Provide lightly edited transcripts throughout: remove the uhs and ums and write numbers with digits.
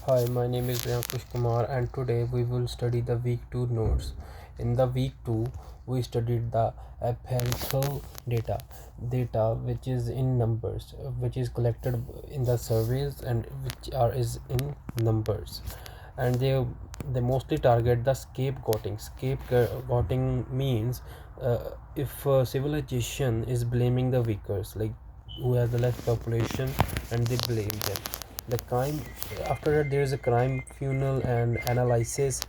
Hi, my name is Ankush Kumar, and today we will study the week 2 notes. In the week 2, we studied the empirical data which is in numbers, which is collected in the surveys and which are is in numbers, and they mostly target the scapegoating. Scapegoating means if civilization is blaming the weakers, like who has the less population, and they blame them. The crime After that, there is a crime funnel and analysis.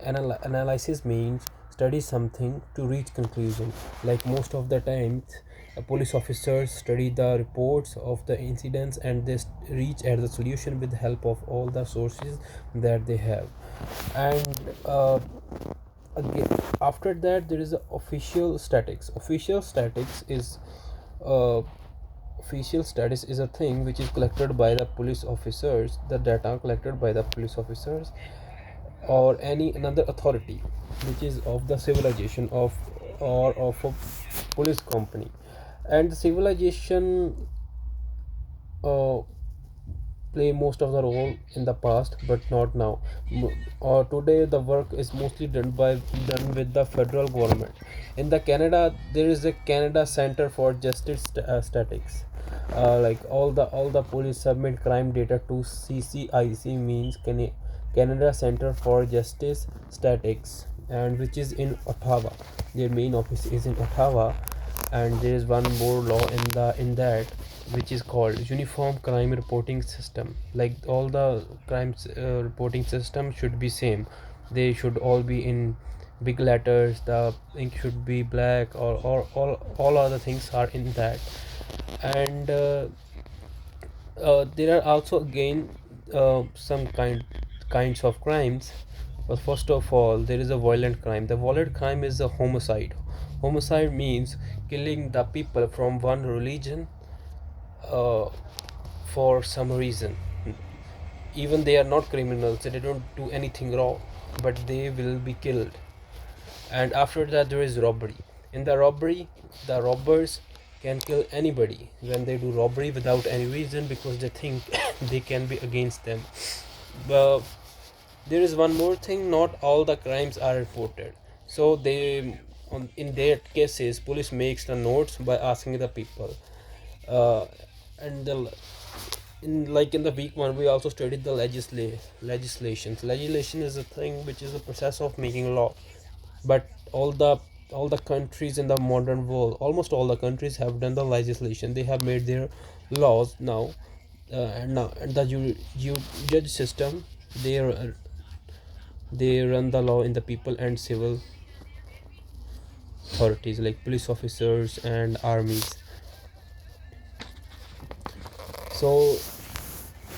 Analysis means study something to reach conclusion. Like most of the times, police officers study the reports of the incidents and they reach at the solution with the help of all the sources that they have. And again, after that, there is a official statics. Uh, Official status is a thing which is collected by the police officers, the data collected by the police officers or any another authority which is of the civilization or of a police company. And the civilization uh, play most of the role in the past but not now. Or today the work is mostly done with the federal government. In the Canada, there is a Canada Center for Justice Statics. Like all the police submit crime data to CCIC, means Canada Center for Justice Statics, and which is in Ottawa. Their main office is in Ottawa. And there is one more law in that, which is called Uniform Crime Reporting System. Like all the crimes reporting system should be same. They should all be in big letters. The ink should be black, or all other things are in that. And there are also again some kinds of crimes. But first of all, there is a violent crime. The violent crime is a homicide. Homicide means killing the people from one religion uh, for some reason. Even they are not criminals, they don't do anything wrong, but they will be killed. And after that, there is robbery. In the robbery, the robbers can kill anybody when they do robbery without any reason, because they think they can be against them. But there is one more thing: not all the crimes are reported. So in their cases, police makes the notes by asking the people. uh, and the in the week one, we also studied the legislation is a thing which is a process of making law. But all the countries in the modern world, almost all the countries have done the legislation. They have made their laws now. And the judge system, they they run the law in the people and civil authorities like police officers and armies. So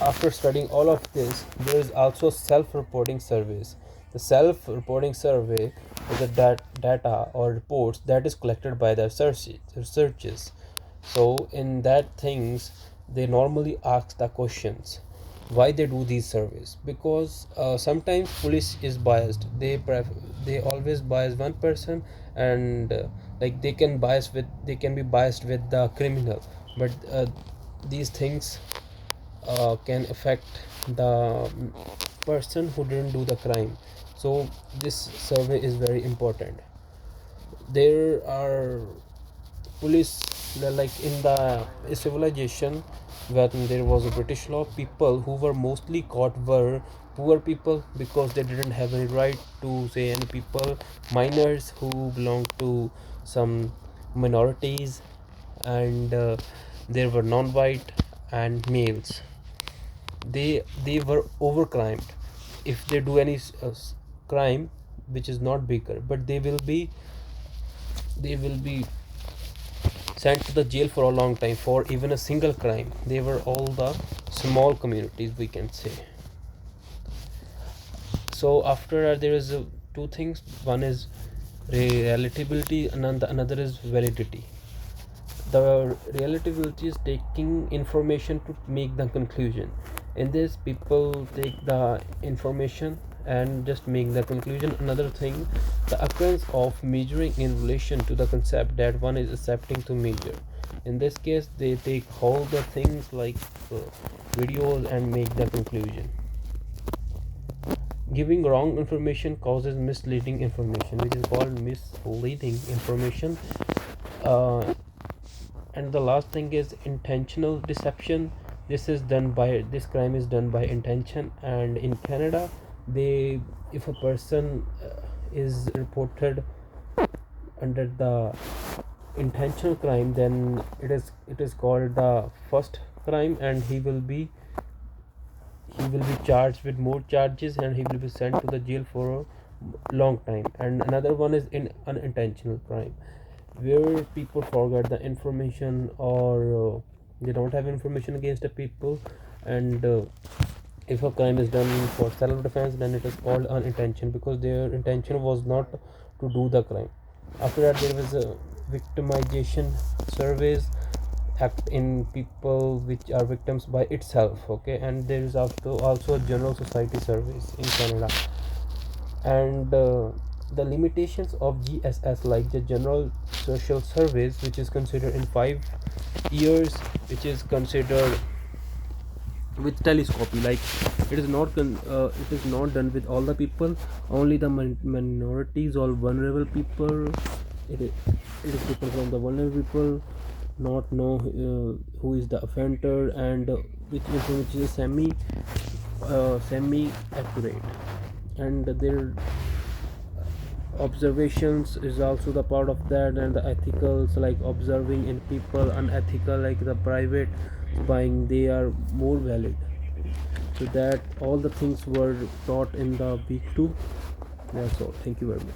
after studying all of this, there is also self-reporting surveys. The self-reporting survey is the data or reports that is collected by the researchers. So in that things, they normally ask the questions why they do these surveys, because sometimes police is biased. They always bias one person. And like they can be biased with the criminal. But these things can affect the person who didn't do the crime. So this survey is very important. There are police, like in the civilization, when there was a British law, people who were mostly caught were poor people, because they didn't have any right to say any people. Minors who belonged to some minorities, and there were non-white and males. They were overcrimed. If they do any crime which is not bigger, but they will be sent to the jail for a long time for even a single crime. They were all the small communities, we can say. So after that, there is two things. One is relatability, and another is validity. The relativity is taking information to make the conclusion. In this, people take the information and just make the conclusion. Another thing, the occurrence of measuring in relation to the concept that one is accepting to measure. In this case, they take all the things like uh, videos and make the conclusion. Giving wrong information causes misleading information, which is called misleading information. uh, and the last thing is intentional deception. This crime is done by intention, and in Canada, they if a person is reported under the intentional crime, then it is called the first crime, and he will be charged with more charges, and he will be sent to the jail for a long time. And another one is in unintentional crime, where people forget the information, or they don't have information against the people. And if a crime is done for self-defense, then it is called unintentional, because their intention was not to do the crime. After that, there was a victimization surveys act in people which are victims by itself. Okay, and there is also a general society service in Canada. And the limitations of GSS, like the general social service, which is considered in 5 years, which is considered with telescopy, like it is not done with all the people, only the minorities or vulnerable people. It is people from the vulnerable people not know who is the offender, and which information is semi accurate. And their observations is also the part of that, and the ethicals, like observing in people, unethical like the private spying, they are more valid. So that all the things were taught in the week 2. That's all. Thank you very much.